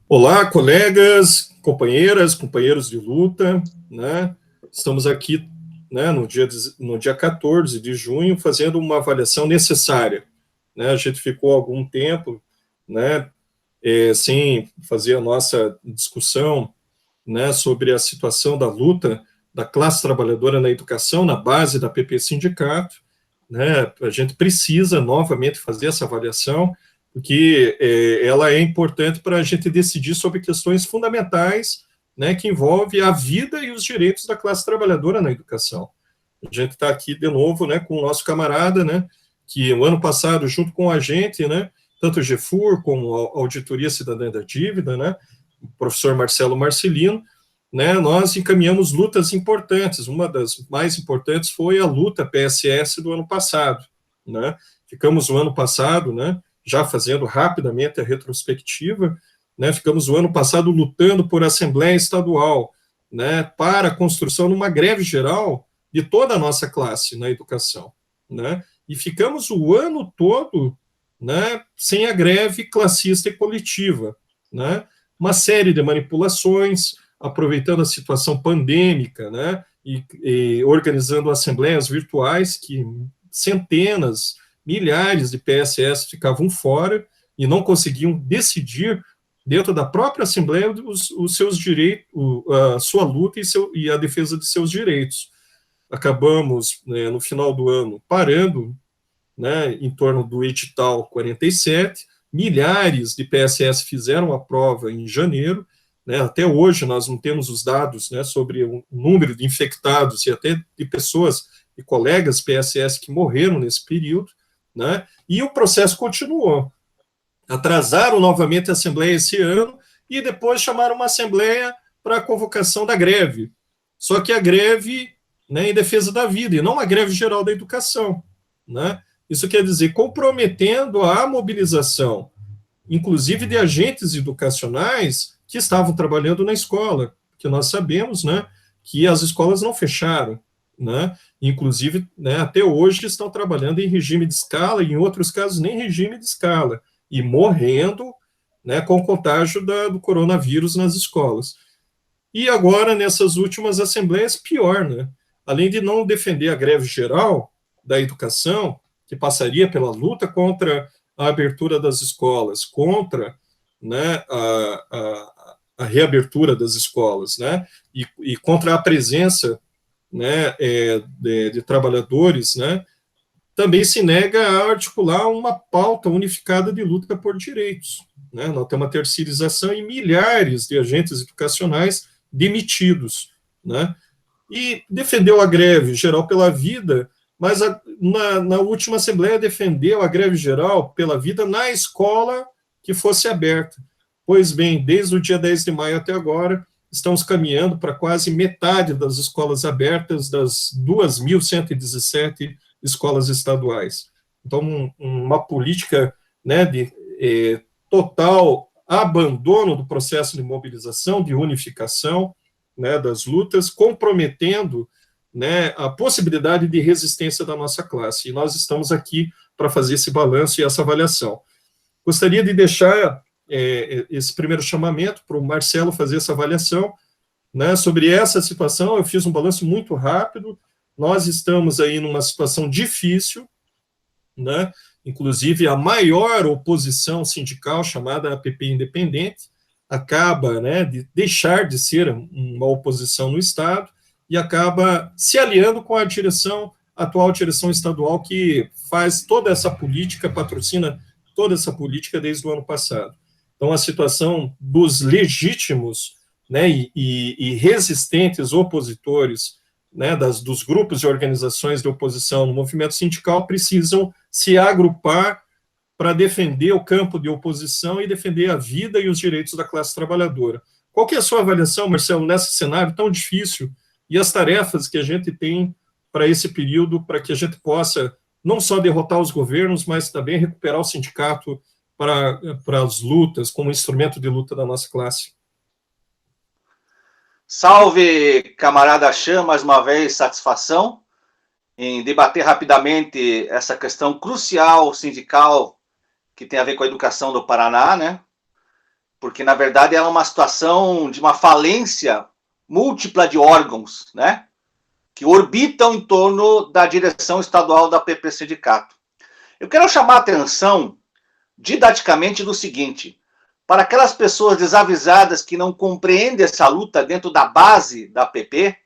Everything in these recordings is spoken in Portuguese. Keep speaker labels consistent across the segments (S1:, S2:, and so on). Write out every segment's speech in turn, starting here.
S1: Olá, colegas, companheiras, companheiros de luta, né? Estamos aqui, né, no dia 14 de junho, fazendo uma avaliação necessária, né? A gente ficou algum tempo, né, sem fazer a nossa discussão, né, sobre a situação da luta da classe trabalhadora na educação, na base da PP Sindicato, né? A gente precisa novamente fazer essa avaliação, porque ela é importante para a gente decidir sobre questões fundamentais, né, que envolvem a vida e os direitos da classe trabalhadora na educação. A gente está aqui de novo, né, com o nosso camarada, né, que o ano passado, junto com a gente, né, tanto o GEFUR como a Auditoria Cidadã da Dívida, né, o professor Marcelo Marcelino, né, nós encaminhamos lutas importantes. Uma das mais importantes foi a luta PSS do ano passado, né? Ficamos o ano passado, né, já fazendo rapidamente a retrospectiva, né, ficamos o ano passado lutando por Assembleia Estadual, né, para a construção de uma greve geral de toda a nossa classe na educação, né? E ficamos o ano todo, né, sem a greve classista e coletiva, né? Uma série de manipulações, aproveitando a situação pandêmica, né, e organizando assembleias virtuais que centenas, milhares de PSS ficavam fora e não conseguiam decidir dentro da própria assembleia os seus direitos, a sua luta e a defesa de seus direitos. Acabamos, né, no final do ano, parando, né, em torno do edital 47, milhares de PSS fizeram a prova em janeiro, né, até hoje nós não temos os dados, né, sobre o número de infectados e até de pessoas e colegas PSS que morreram nesse período, né, e o processo continuou. Atrasaram novamente a Assembleia esse ano e depois chamaram uma Assembleia para a convocação da greve. Só que a greve, né, em defesa da vida, e não a greve geral da educação, né? Isso quer dizer comprometendo a mobilização, inclusive de agentes educacionais que estavam trabalhando na escola, que nós sabemos, né, que as escolas não fecharam, né, inclusive, né, até hoje estão trabalhando em regime de escala, e em outros casos nem regime de escala, e morrendo, né, com o contágio do coronavírus nas escolas. E agora, nessas últimas assembleias, pior, né? Além de não defender a greve geral da educação, que passaria pela luta contra a abertura das escolas, contra, né, a reabertura das escolas, né, e contra a presença, né, de trabalhadores, né, também se nega a articular uma pauta unificada de luta por direitos, né? Nós temos uma terceirização e milhares de agentes educacionais demitidos, né? E defendeu a greve geral pela vida, mas na última Assembleia defendeu a greve geral pela vida na escola que fosse aberta. Pois bem, desde o dia 10 de maio até agora, estamos caminhando para quase metade das escolas abertas das 2.117 escolas estaduais. Então, uma política, né, de total abandono do processo de mobilização, de unificação, né, das lutas, comprometendo, né, a possibilidade de resistência da nossa classe. E nós estamos aqui para fazer esse balanço e essa avaliação. Gostaria de deixar esse primeiro chamamento para o Marcelo fazer essa avaliação, né, sobre essa situação. Eu fiz um balanço muito rápido. Nós estamos aí numa situação difícil, né, inclusive a maior oposição sindical, chamada APP Independente, acaba, né, de deixar de ser uma oposição no Estado e acaba se aliando com a atual direção estadual, que faz toda essa política, patrocina toda essa política desde o ano passado. Então, a situação dos legítimos, né, e resistentes opositores, né, dos grupos e organizações de oposição no movimento sindical precisam se agrupar para defender o campo de oposição e defender a vida e os direitos da classe trabalhadora. Qual que é a sua avaliação, Marcelo, nesse cenário tão difícil e as tarefas que a gente tem para esse período, para que a gente possa não só derrotar os governos, mas também recuperar o sindicato para as lutas, como instrumento de luta da nossa classe?
S2: Salve, camarada Chan, mais uma vez, satisfação em debater rapidamente essa questão crucial sindical que tem a ver com a educação do Paraná, né? porque na verdade ela é uma situação de uma falência múltipla de órgãos, né, que orbitam em torno da direção estadual da PP Sindicato. Eu quero chamar a atenção didaticamente do seguinte: para aquelas pessoas desavisadas que não compreendem essa luta dentro da base da PP,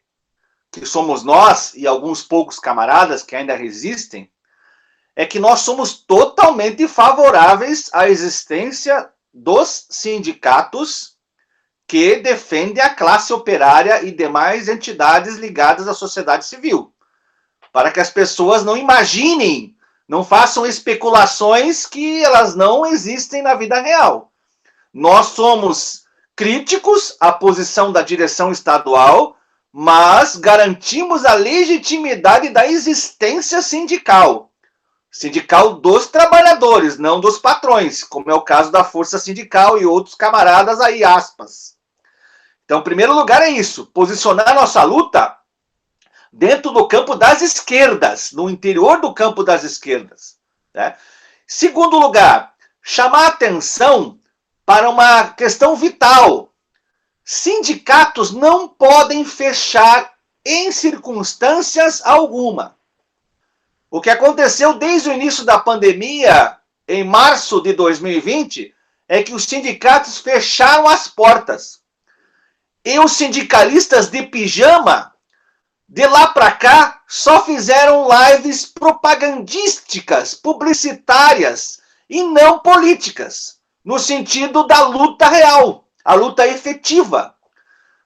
S2: que somos nós e alguns poucos camaradas que ainda resistem, é que nós somos totalmente favoráveis à existência dos sindicatos que defendem a classe operária e demais entidades ligadas à sociedade civil, para que as pessoas não imaginem, não façam especulações que elas não existem na vida real. Nós somos críticos à posição da direção estadual, mas garantimos a legitimidade da existência sindical dos trabalhadores, não dos patrões, como é o caso da Força Sindical e outros camaradas aí, aspas. Então, em primeiro lugar é isso, posicionar nossa luta dentro do campo das esquerdas, no interior do campo das esquerdas, né? Segundo lugar, chamar atenção para uma questão vital. Sindicatos não podem fechar em circunstâncias alguma. O que aconteceu desde o início da pandemia, em março de 2020, é que os sindicatos fecharam as portas. E os sindicalistas de pijama, de lá para cá, só fizeram lives propagandísticas, publicitárias e não políticas, no sentido da luta real, a luta efetiva.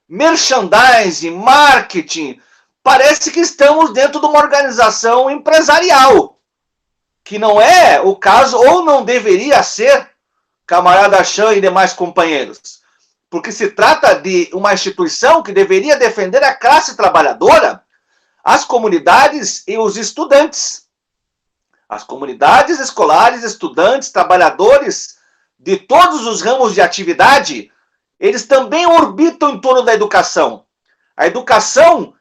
S2: Merchandising, marketing, parece que estamos dentro de uma organização empresarial, que não é o caso, ou não deveria ser, camarada Chan e demais companheiros, porque se trata de uma instituição que deveria defender a classe trabalhadora, as comunidades e os estudantes. As comunidades escolares, estudantes, trabalhadores de todos os ramos de atividade, eles também orbitam em torno da educação. A educação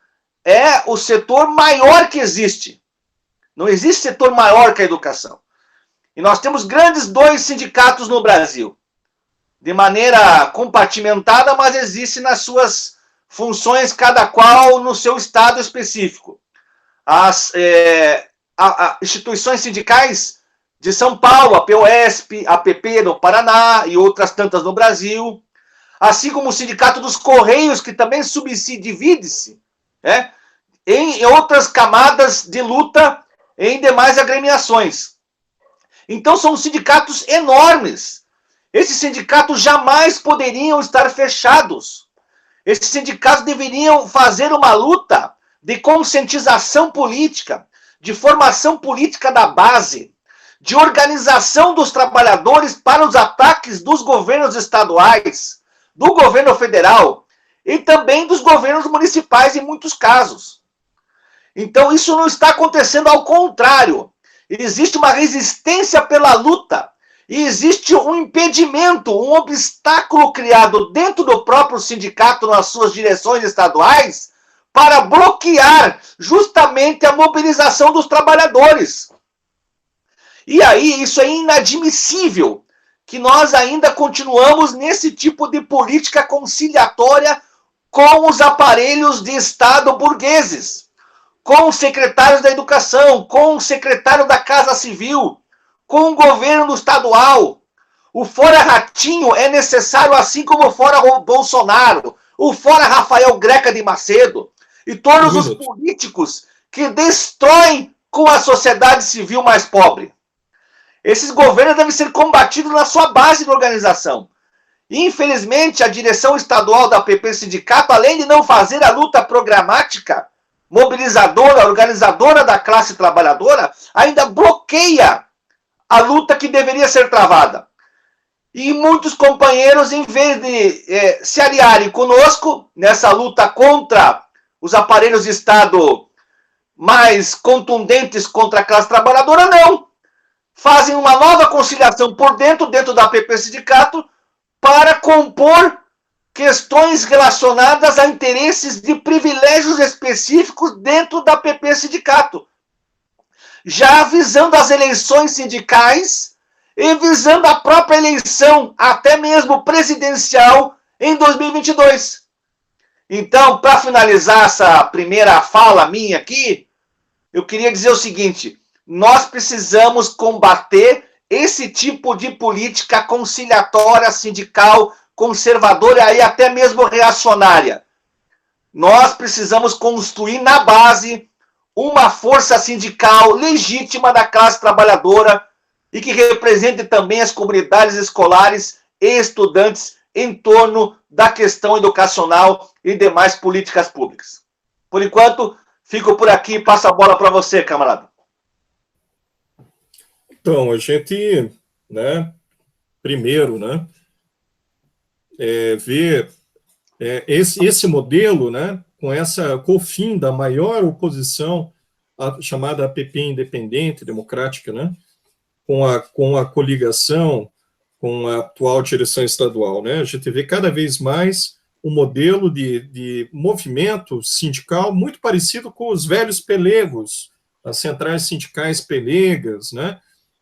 S2: é o setor maior que existe. Não existe setor maior que a educação. E nós temos grandes 2 sindicatos no Brasil, de maneira compartimentada, mas existe nas suas funções, cada qual no seu estado específico. As instituições sindicais de São Paulo, a POSP, a PP no Paraná e outras tantas no Brasil, assim como o Sindicato dos Correios, que também divide-se, em outras camadas de luta em demais agremiações. Então são sindicatos enormes. Esses sindicatos jamais poderiam estar fechados. Esses sindicatos deveriam fazer uma luta de conscientização política, de formação política da base, de organização dos trabalhadores para os ataques dos governos estaduais, do governo federal e também dos governos municipais em muitos casos. Então isso não está acontecendo, ao contrário. Existe uma resistência pela luta e existe um impedimento, um obstáculo criado dentro do próprio sindicato nas suas direções estaduais para bloquear justamente a mobilização dos trabalhadores. E aí isso é inadmissível, que nós ainda continuamos nesse tipo de política conciliatória com os aparelhos de Estado burgueses, com os secretários da Educação, com o secretário da Casa Civil, com o governo estadual. O Fora Ratinho é necessário, assim como o Fora Bolsonaro, o Fora Rafael Greca de Macedo, e todos os políticos que destroem com a sociedade civil mais pobre. Esses governos devem ser combatidos na sua base de organização. Infelizmente, a direção estadual da PP Sindicato, além de não fazer a luta programática, mobilizadora, organizadora da classe trabalhadora, ainda bloqueia a luta que deveria ser travada. E muitos companheiros, em vez de se aliarem conosco nessa luta contra os aparelhos de Estado mais contundentes contra a classe trabalhadora, não. Fazem uma nova conciliação por dentro da PP Sindicato, para compor questões relacionadas a interesses de privilégios específicos dentro da PP Sindicato, já visando as eleições sindicais e visando a própria eleição, até mesmo presidencial, em 2022. Então, para finalizar essa primeira fala minha aqui, eu queria dizer o seguinte: nós precisamos combater esse tipo de política conciliatória, sindical, conservadora e até mesmo reacionária. Nós precisamos construir na base uma força sindical legítima da classe trabalhadora e que represente também as comunidades escolares e estudantes em torno da questão educacional e demais políticas públicas. Por enquanto, fico por aqui e passo a bola para você, camarada.
S1: Então, a gente, né, primeiro, né, ver esse modelo, né, com o fim da maior oposição, chamada APP independente, democrática, né, com a coligação, com a atual direção estadual, né, a gente vê cada vez mais um modelo de movimento sindical muito parecido com os velhos pelegos, as centrais sindicais pelegas, né,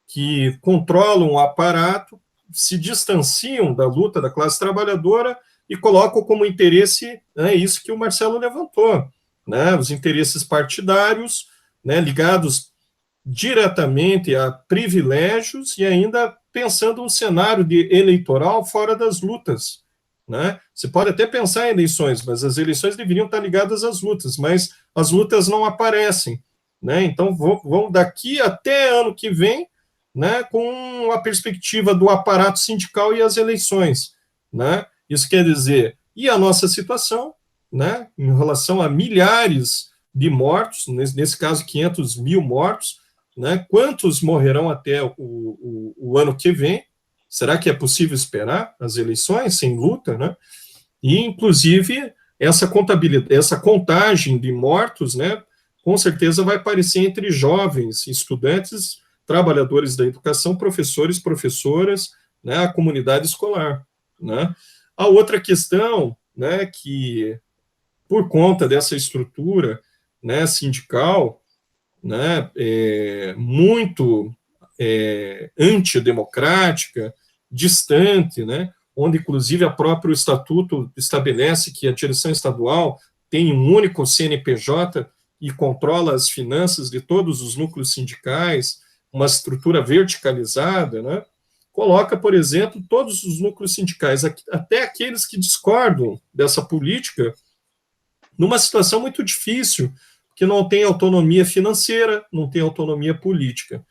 S1: que controlam o aparato, se distanciam da luta da classe trabalhadora e colocam como interesse, né, isso que o Marcelo levantou, né, os interesses partidários, né, ligados diretamente a privilégios e ainda pensando um cenário eleitoral fora das lutas. Né? Você pode até pensar em eleições, mas as eleições deveriam estar ligadas às lutas, mas as lutas não aparecem. Né? Então, vão daqui até ano que vem, né, com a perspectiva do aparato sindical e as eleições. Né? Isso quer dizer, e a nossa situação, né, em relação a milhares de mortos, nesse caso 500 mil mortos, né, quantos morrerão até o ano que vem? Será que é possível esperar as eleições sem luta? Né? E, inclusive, essa contagem de mortos, né, com certeza vai aparecer entre jovens, estudantes, trabalhadores da educação, professores, professoras, né, a comunidade escolar. Né? A outra questão, né, que, por conta dessa estrutura, né, sindical, né, muito antidemocrática, distante, né, onde, inclusive, o próprio estatuto estabelece que a direção estadual tem um único CNPJ e controla as finanças de todos os núcleos sindicais, uma estrutura verticalizada, né, coloca, por exemplo, todos os núcleos sindicais, até aqueles que discordam dessa política, numa situação muito difícil, que não tem autonomia financeira, não tem autonomia política.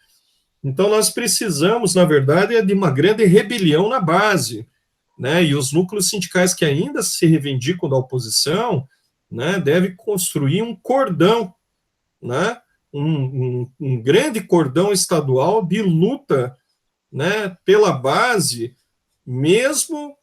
S1: Então, nós precisamos, na verdade, de uma grande rebelião na base, né? E os núcleos sindicais que ainda se reivindicam da oposição, né, devem construir um cordão, né? Um grande cordão estadual de luta, né, pela base, mesmo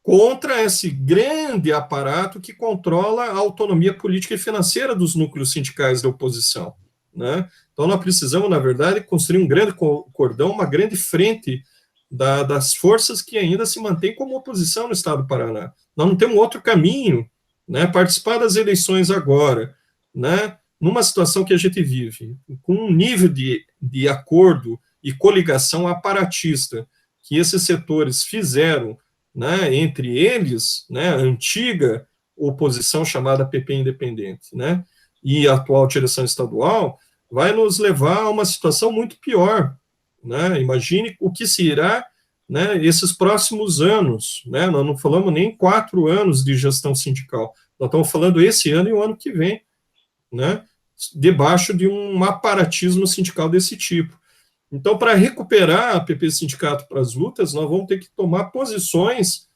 S1: contra esse grande aparato que controla a autonomia política e financeira dos núcleos sindicais da oposição. Né? Então, nós precisamos, na verdade, construir um grande cordão, uma grande frente das forças que ainda se mantêm como oposição no Estado do Paraná. Nós não temos outro caminho, né? Participar das eleições agora, né? Numa situação que a gente vive, com um nível de acordo e coligação aparatista que esses setores fizeram, né, entre eles, né, a antiga oposição chamada PP independente, né, e a atual direção estadual, vai nos levar a uma situação muito pior. Né? Imagine o que se irá, né, esses próximos anos. Né? Nós não falamos nem 4 anos de gestão sindical, nós estamos falando esse ano e o ano que vem, né, debaixo de um aparatismo sindical desse tipo. Então, para recuperar a PP Sindicato para as lutas, nós vamos ter que tomar posições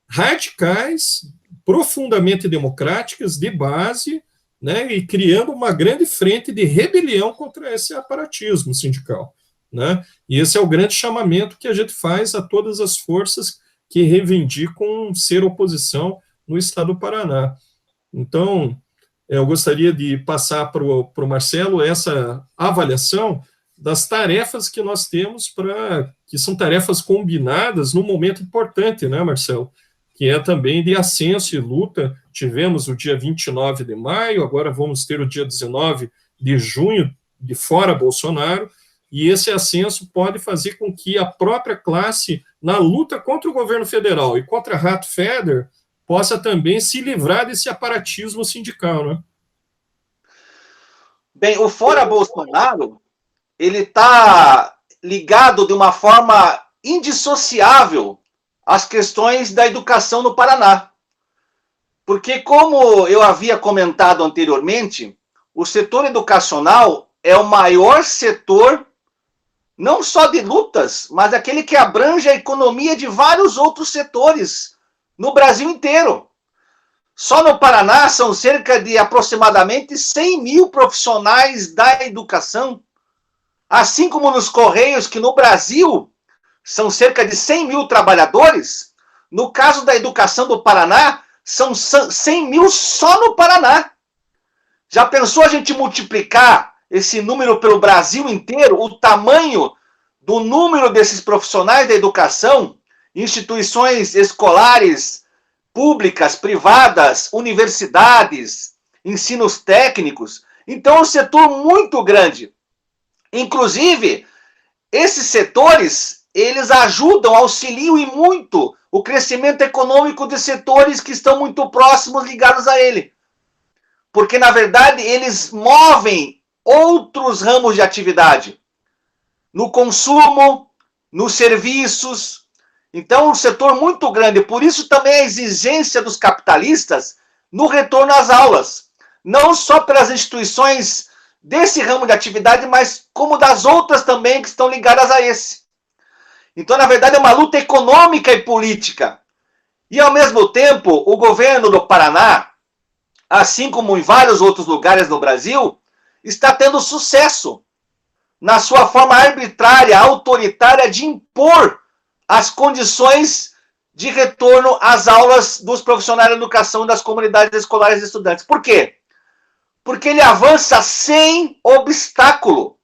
S1: radicais, profundamente democráticas, de base, né, e criando uma grande frente de rebelião contra esse aparatismo sindical. Né? E esse é o grande chamamento que a gente faz a todas as forças que reivindicam ser oposição no Estado do Paraná. Então, eu gostaria de passar para o Marcelo essa avaliação das tarefas que nós temos que são tarefas combinadas num momento importante, né, Marcelo? Que é também de ascenso e luta. Tivemos o dia 29 de maio, agora vamos ter o dia 19 de junho, de fora Bolsonaro, e esse ascenso pode fazer com que a própria classe, na luta contra o governo federal e contra a Ratfeder, possa também se livrar desse aparatismo sindical, né?
S2: Bem, o Fora Bolsonaro, ele está ligado de uma forma indissociável às questões da educação no Paraná. Porque, como eu havia comentado anteriormente, o setor educacional é o maior setor, não só de lutas, mas aquele que abrange a economia de vários outros setores no Brasil inteiro. Só no Paraná são cerca de aproximadamente 100 mil profissionais da educação, assim como nos Correios, que no Brasil são cerca de 100 mil trabalhadores. No caso da educação do Paraná, são 100 mil só no Paraná. Já pensou a gente multiplicar esse número pelo Brasil inteiro, o tamanho do número desses profissionais da educação, instituições escolares, públicas, privadas, universidades, ensinos técnicos? Então é um setor muito grande. Inclusive, esses setores, eles ajudam, auxiliam e muito o crescimento econômico de setores que estão muito próximos, ligados a ele. Porque, na verdade, eles movem outros ramos de atividade. No consumo, nos serviços. Então, um setor muito grande. Por isso também a exigência dos capitalistas no retorno às aulas. Não só pelas instituições desse ramo de atividade, mas como das outras também que estão ligadas a esse. Então, na verdade, é uma luta econômica e política. E, ao mesmo tempo, o governo do Paraná, assim como em vários outros lugares no Brasil, está tendo sucesso na sua forma arbitrária, autoritária de impor as condições de retorno às aulas dos profissionais da educação e das comunidades escolares e estudantes. Por quê? Porque ele avança sem obstáculo.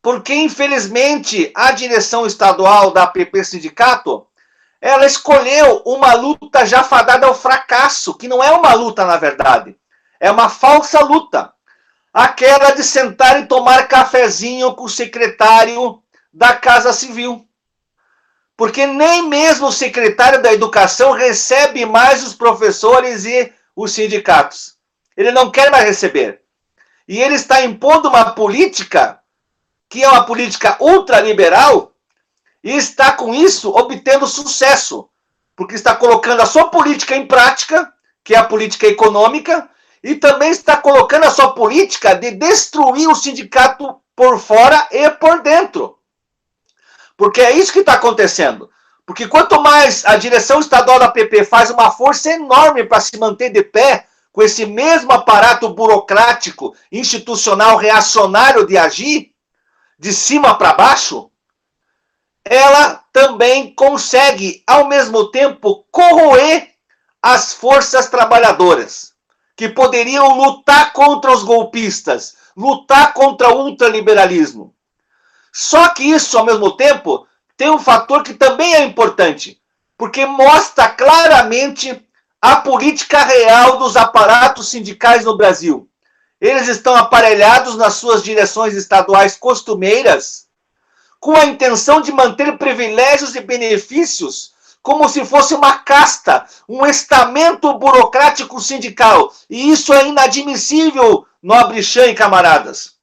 S2: Porque, infelizmente, a direção estadual da APP Sindicato, ela escolheu uma luta já fadada ao fracasso, que não é uma luta, na verdade. É uma falsa luta. Aquela de sentar e tomar cafezinho com o secretário da Casa Civil. Porque nem mesmo o secretário da Educação recebe mais os professores e os sindicatos. Ele não quer mais receber. E ele está impondo uma política que é uma política ultraliberal, e está, com isso, obtendo sucesso, porque está colocando a sua política em prática, que é a política econômica, e também está colocando a sua política de destruir o sindicato por fora e por dentro. Porque é isso que está acontecendo. Porque quanto mais a direção estadual da PP faz uma força enorme para se manter de pé, com esse mesmo aparato burocrático, institucional, reacionário de agir, de cima para baixo, ela também consegue, ao mesmo tempo, corroer as forças trabalhadoras, que poderiam lutar contra os golpistas, lutar contra o ultraliberalismo. Só que isso, ao mesmo tempo, tem um fator que também é importante, porque mostra claramente a política real dos aparatos sindicais no Brasil. Eles estão aparelhados nas suas direções estaduais costumeiras, com a intenção de manter privilégios e benefícios, como se fosse uma casta, um estamento burocrático sindical. E isso é inadmissível, nobre Chan e camaradas.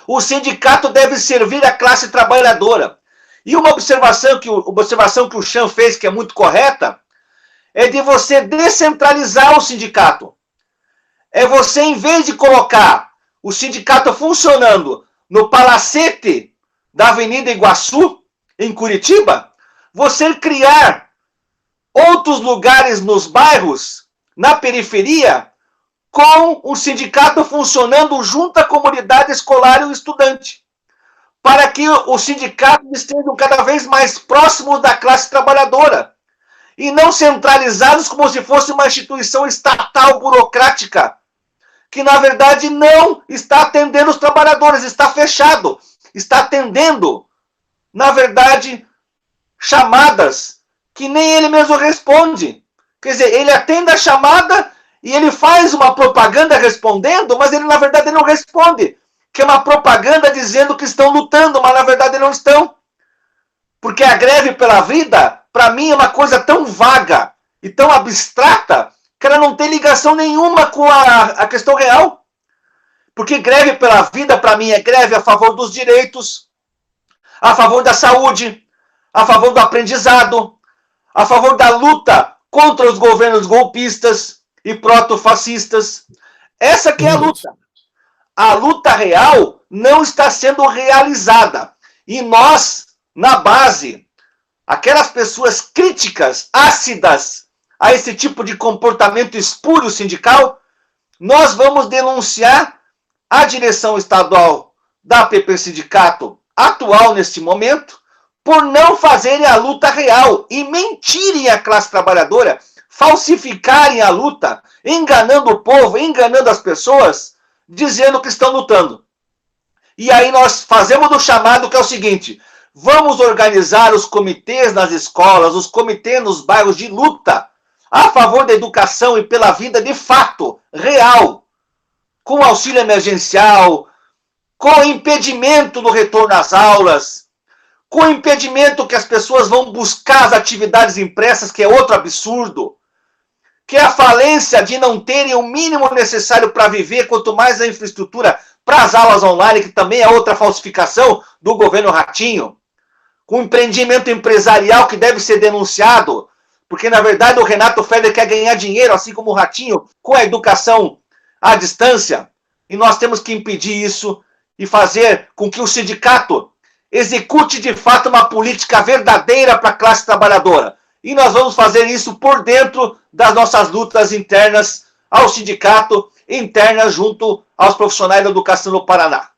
S2: O sindicato deve servir a classe trabalhadora. E uma observação que o Chan fez, que é muito correta, é de você descentralizar o sindicato. É você, em vez de colocar o sindicato funcionando no palacete da Avenida Iguaçu, em Curitiba, você criar outros lugares nos bairros, na periferia, com o sindicato funcionando junto à comunidade escolar e o estudante, para que os sindicatos estejam cada vez mais próximos da classe trabalhadora, e não centralizados como se fosse uma instituição estatal burocrática, que na verdade não está atendendo os trabalhadores, está fechado, está atendendo, na verdade, chamadas que nem ele mesmo responde. Quer dizer, ele atende a chamada e ele faz uma propaganda respondendo, mas ele na verdade não responde. que é uma propaganda dizendo que estão lutando, mas na verdade não estão. Porque a greve pela vida, para mim, é uma coisa tão vaga e tão abstrata que ela não tem ligação nenhuma com a questão real. Porque greve pela vida, para mim, é greve a favor dos direitos, a favor da saúde, a favor do aprendizado, a favor da luta contra os governos golpistas e protofascistas. Essa que é a luta. A luta real não está sendo realizada. E nós, na base, aquelas pessoas críticas, ácidas a esse tipo de comportamento espúrio sindical, nós vamos denunciar a direção estadual da APP Sindicato atual neste momento por não fazerem a luta real e mentirem a classe trabalhadora, falsificarem a luta, enganando o povo, enganando as pessoas, dizendo que estão lutando. E aí nós fazemos o chamado que é o seguinte: vamos organizar os comitês nas escolas, os comitês nos bairros de luta, a favor da educação e pela vida de fato, real, com auxílio emergencial, com impedimento do retorno às aulas, com impedimento que as pessoas vão buscar as atividades impressas, que é outro absurdo, que é a falência de não terem o mínimo necessário para viver, quanto mais a infraestrutura para as aulas online, que também é outra falsificação do governo Ratinho, com empreendimento empresarial que deve ser denunciado, porque na verdade o Renato Feder quer ganhar dinheiro, assim como o Ratinho, com a educação à distância, e nós temos que impedir isso e fazer com que o sindicato execute de fato uma política verdadeira para a classe trabalhadora. E nós vamos fazer isso por dentro das nossas lutas internas ao sindicato, internas junto aos profissionais da educação no Paraná.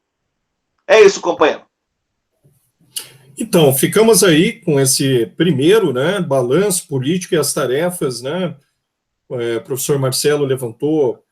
S2: É isso, companheiro.
S1: Então, ficamos aí com esse primeiro, né, balanço político e as tarefas, né? O professor Marcelo levantou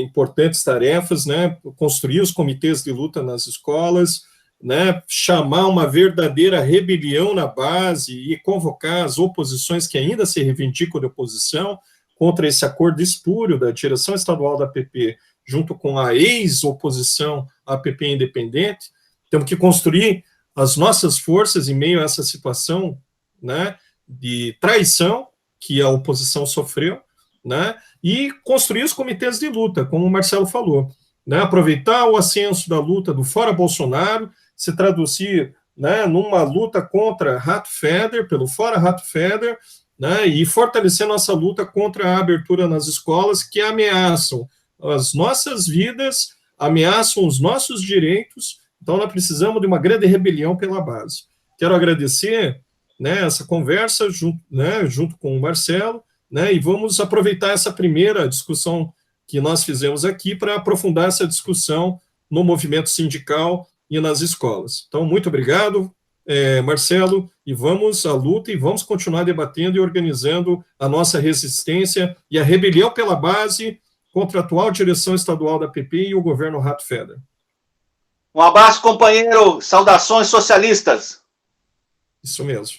S1: importantes tarefas, né? Construir os comitês de luta nas escolas, né? Chamar uma verdadeira rebelião na base e convocar as oposições que ainda se reivindicam de oposição contra esse acordo espúrio da direção estadual da APP, junto com a ex-oposição APP independente. Temos que construir as nossas forças em meio a essa situação, né, de traição que a oposição sofreu, né, e construir os comitês de luta, como o Marcelo falou, né, aproveitar o ascenso da luta do Fora Bolsonaro, se traduzir, né, numa luta contra Rato Feder, pelo Fora Rato Feder, né, e fortalecer nossa luta contra a abertura nas escolas que ameaçam as nossas vidas, ameaçam os nossos direitos. Então, nós precisamos de uma grande rebelião pela base. Quero agradecer, né, essa conversa junto com o Marcelo, né, e vamos aproveitar essa primeira discussão que nós fizemos aqui para aprofundar essa discussão no movimento sindical e nas escolas. Então, muito obrigado, Marcelo, e vamos à luta e vamos continuar debatendo e organizando a nossa resistência e a rebelião pela base contra a atual direção estadual da APP e o governo Rato Feder.
S2: Um abraço, companheiro. Saudações socialistas.
S1: Isso mesmo.